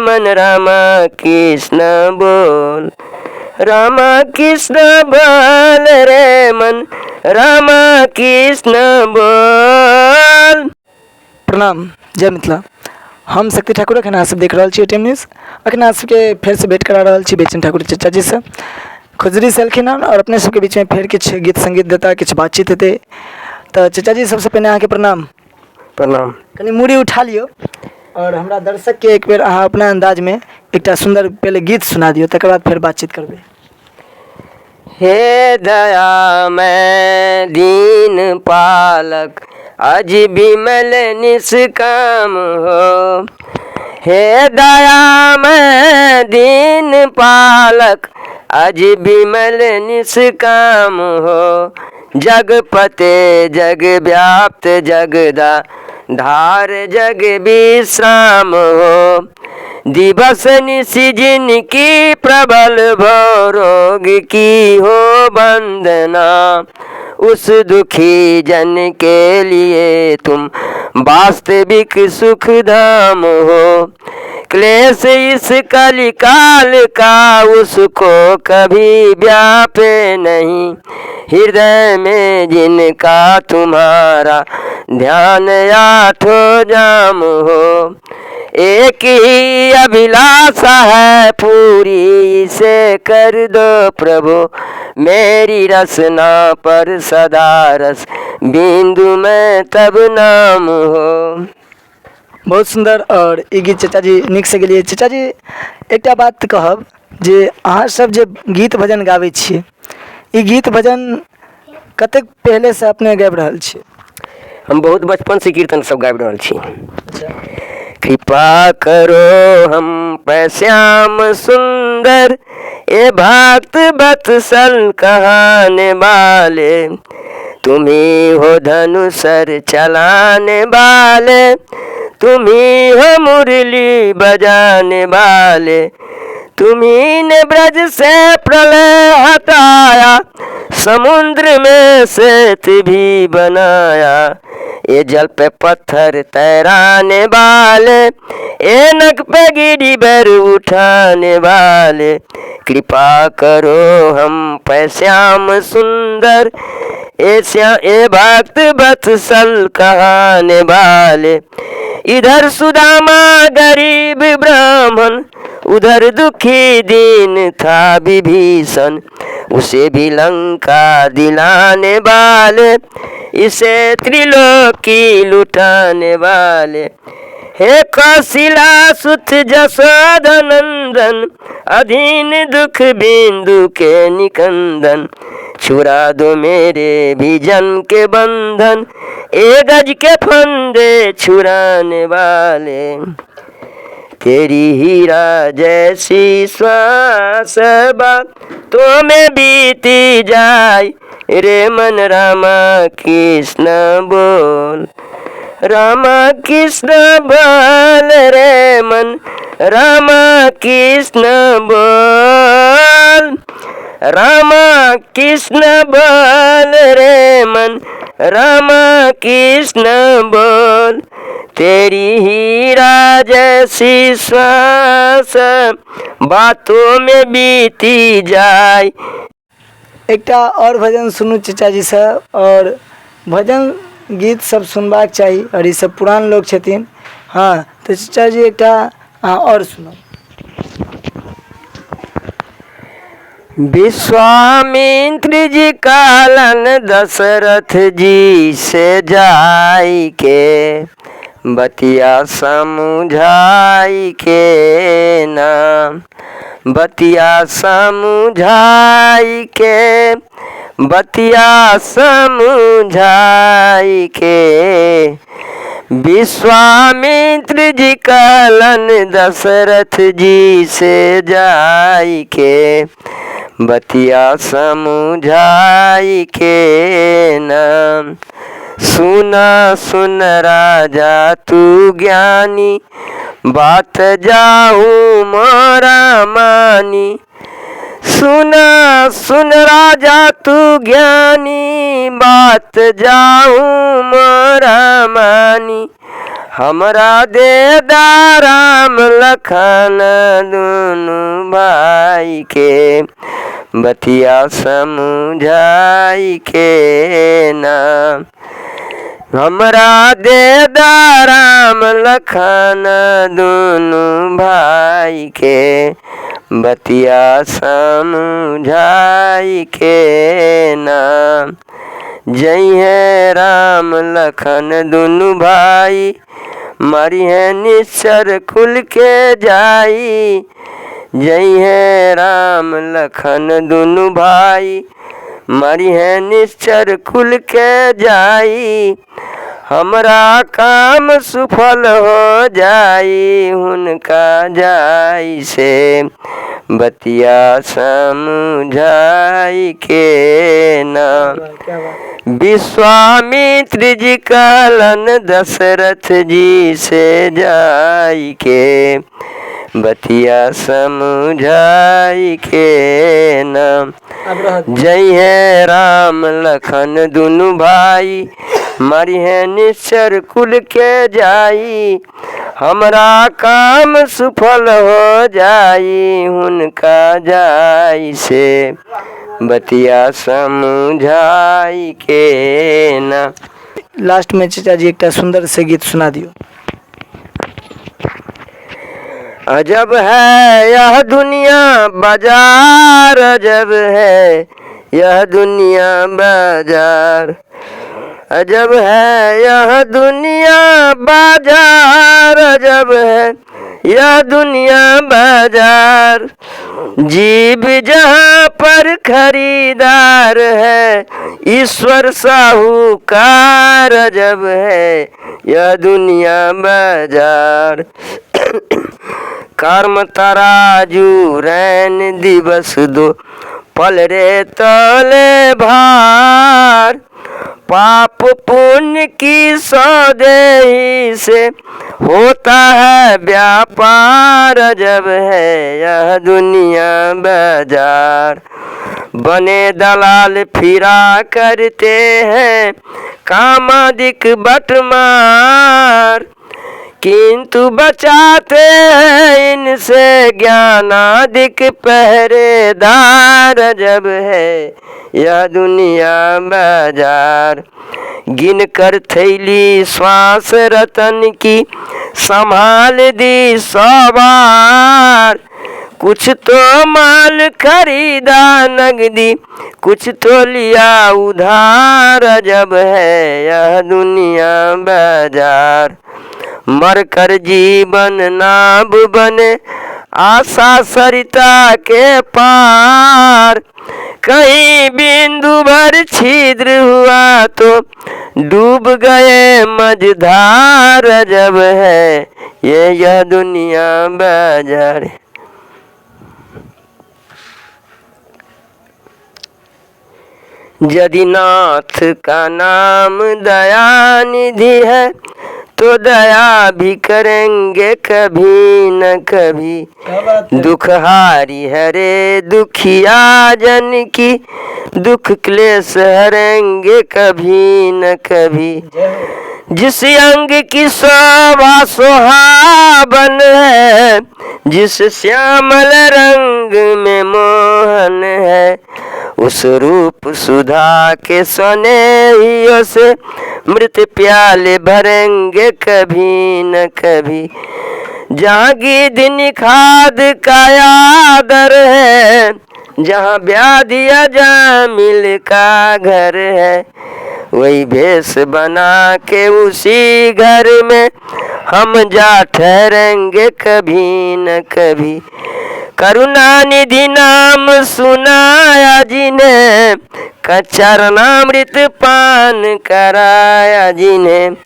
मन रामा कृष्ण बोल, रामा कृष्ण बोल रे मन, रामा कृष्ण बोल। प्रणाम, जय मिथिला। हम शक्ति ठाकुर अखन अहाँ सब देख रहल छी टीएम न्यूज़। अखन अहाँ सबके फेर से भेंट करा रहल छी बेचन ठाकुर चचा जी से। खुजरी से एलखिन हन और अपने सबके बीच में फेर किछु गीत संगीत देता, किछु बातचीत हेतै। तो चचा जी सबसे पहले अहाँके प्रणाम। प्रणाम। कनी मूड़ी उठा लियो और हमरा दर्शक के एक बेर अहाँ अपना अंदाज में एकटा सुंदर पहले गीत सुना दियो, तकर बाद फिर बातचीत करबै। हे दया मैं दीन पालक, अज विमल निष्काम हो। हे दया मैं दीन पालक, अज विमल निष्काम हो। जगपते जग व्याप्त जगदा धार जग विश्राम हो। दिवस निशि जिनकी प्रबल भव रोग की हो वंदना, उस दुखी जन के लिए तुम वास्तविक सुख धाम हो। क्लेश इस कलिकाल का उसको कभी व्यापे नहीं, हृदय में जिनका तुम्हारा ध्यान आठों जाम हो। एक ही अभिलाषा है पूरी से कर दो प्रभु, मेरी रसना पर सदा रस बिंदु में तब नाम हो। बहुत सुंदर। और ई गीत चचा जी नीक से गेलिए। चचा जी एकटा बात कहब जे अहाँ सब जे गीत भजन गाबै छियै, ई गीत भजन कतेक पहले से अपने गाबि रहल छियै? हम बहुत बचपन से कीर्तन सब गाबि रहल छी। कृपा करो हम पे श्याम सुंदर, ए भक्त वत्सल कहाने वाले, तुम्ही हो धनुषर चलाने वाले, तुम्ही हो मुरली बजाने वाले, तुम्ही ने ब्रज से प्रलय हटाया, समुद्र में सेत भी बनाया। ये जल पे पत्थर तैराने वाले, ये नग पे गिरिवर उठाने वाले, कृपा करो हम पे श्याम सुंदर, ए भक्त वत्सल कहाने वाले। इधर सुदामा गरीब ब्राह्मण, उधर दुखी दीन था विभीषण, उसे भी लंका दिलाने वाले, इसे त्रिलोकी लुटाने वाले। हे कौशिला सुत जशोदा नंदन, अधीन दुख बिंदु के निकंदन, छुड़ा दो मेरे भी जन के बंधन, ए गज के फंदे छुड़ाने वाले। तेरी हीरा जैसी श्वास बातों में बीती जाए, रे मन रामा कृष्ण बोल, रामा कृष्ण बोल रे मन, रामा कृष्ण बोल, रामा कृष्ण बोल रे मन, रामा कृष्ण बोल। तेरी हीरा जैसी श्वास बातों में बीती जाए। एकटा और भजन सुनू चचा जी से। और भजन गीत सब सुनबाक चाहिए और ये सब पुरान लोग छथिन। हाँ तो चचा जी एकटा हाँ और सुनो। विश्वामित्र जी कालन दशरथ जी से जाई के, बतिया समझाई के नाम, बतिया समझाई के, बतिया समझाई के। विश्वामित्र जी कालन दशरथ जी से जाई के, बतिया समझाई के नाम। सुना सुन राजा तू ज्ञानी, बात जाऊँ मोरा मानी। सुना सुन राजा तू ज्ञानी, बात जाऊँ मोरा मानी। हमरा दे राम लखन दुनु भाई के बतिया समझाई के ना। हमरा दे राम लखन दुनु भाई के बतिया समझाई के ना। जय है राम लखन दुनु भाई मरी है निश्चर कुल के जाई। जय है राम लखन दुनु भाई मरी है निश्चर कुल के जाई। हमरा काम सुफल हो जाई हुनका जाई से बतिया समझाई के ना। विश्वामित्र जी कहलन दशरथ जी से जाई के बतिया समझाई के ना। जय है राम लखन दुनु भाई मरी है निश्चर कुल के जाई। हमरा काम सुफल हो जाई हुनका जाई से बतिया समझाई के ना। लास्ट में चाचा जी एक सुंदर से गीत सुना दियो। अजब है यह दुनिया बाजार, अजब है यह दुनिया बाजार। अजब है यह दुनिया बाजार, अजब है यह दुनिया बाजार। जीव जहाँ पर खरीदार है ईश्वर साहूकार। अजब है यह दुनिया बाजार। कर्म तराजू रैन दिवस दो पल रे तले भार। पाप पुण्य की सौदेही से होता है व्यापार। अजब है यह दुनिया बाजार। बने दलाल फिरा करते हैं कामादिक बटमार। किंतु बचाते हैं इनसे ज्ञानादिक पहरेदार। अजब है यह दुनिया बाजार। गिन कर थैली श्वास रतन की संभाल दी 100 बार। कुछ तो माल खरीदा नगदी कुछ तो लिया उधार। अजब है यह दुनिया बाजार। मर कर जीवन नाव बने आशा सरिता के पार। कहीं बिंदु भर छिद्र हुआ तो डूब गए मझधार। अजब है यह दुनिया बाजार। यदि नाथ का नाम दयानिधि है तो दया भी करेंगे कभी न कभी। दुखहारी हरे दुखिया जन की दुख क्लेश हरेंगे कभी न कभी। जिस अंग की शोभा सुहावन है जिस श्यामल रंग में मोहन है उस रूप सुधा के सोनेहियों से मृत प्याले भरेंगे कभी न कभी। जहाँ गिद्ध निखाद का आदर है जहाँ व्याधि अजामिल का घर है वही भेष बना के उसी घर में हम जा ठहरेंगे कभी न कभी। करुणा निधि नाम सुनाया जिन्हें कचरनामृत पान कराया जिन्हें।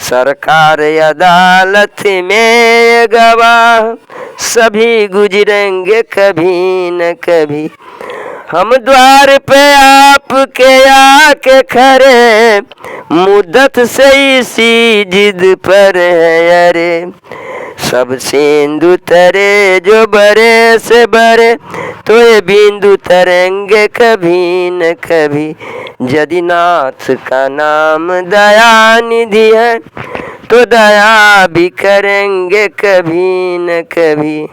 सरकार अदालत में गवाह सभी गुजरेंगे कभी न कभी। हम द्वार पे आपके आके खड़े मुद्दत से इसी जिद पर है। अरे सब सिंधु तरे जो बड़े से बड़े तो ये बिंदु तरेंगे कभी न कभी। यदि नाथ का नाम दयानिधि है तो दया भी करेंगे कभी न कभी।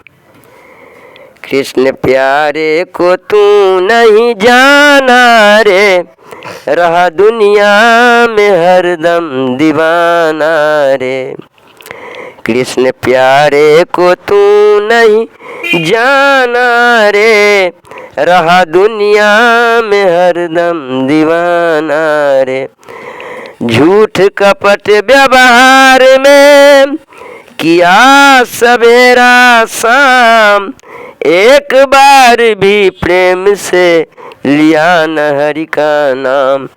कृष्ण प्यारे को तू नहीं जाना रे, रहा दुनिया में हरदम दीवाना रे। कृष्ण प्यारे को तू नहीं जाना रे, रहा दुनिया में हरदम दीवाना रे। झूठ कपट व्यवहार में किया सवेरा शाम, एक बार भी प्रेम से लिया न हरि का नाम।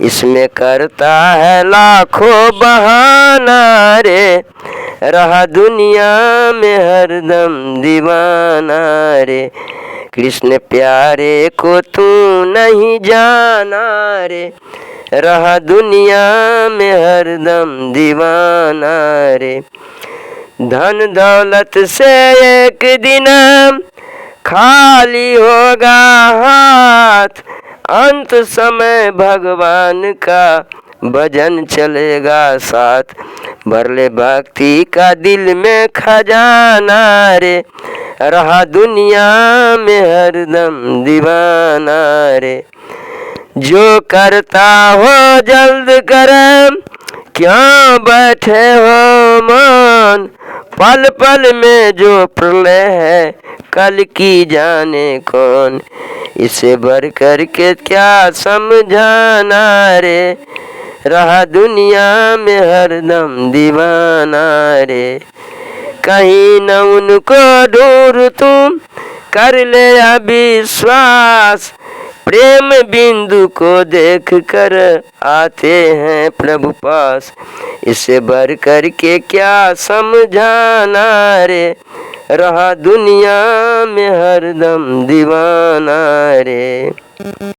इसमें करता है लाखों बहाना रे, रहा दुनिया में हरदम दीवाना रे। कृष्ण प्यारे को तू नहीं जाना रे, रहा दुनिया में हरदम दीवाना रे। धन दौलत से एक दिन खाली होगा हाथ, अंत समय भगवान का भजन चलेगा साथ। भर ले भक्ति का दिल में खजाना रे, रहा दुनिया में हरदम दीवाना रे। जो करता हो जल्द करे, क्यों बैठे हो मौन। पल पल में जो प्रलय है, कल की जाने कौन। इसे बढ़ कर के क्या समझाना रे, रहा दुनिया में हरदम दीवाना रे। कहीं न उनको ढूंढ तुम, कर ले अविश्वास। प्रेम बिंदु को देख कर आते हैं प्रभु पास। इसे बढ़ कर के क्या समझाना रे, रहा दुनिया में हरदम दीवाना रे।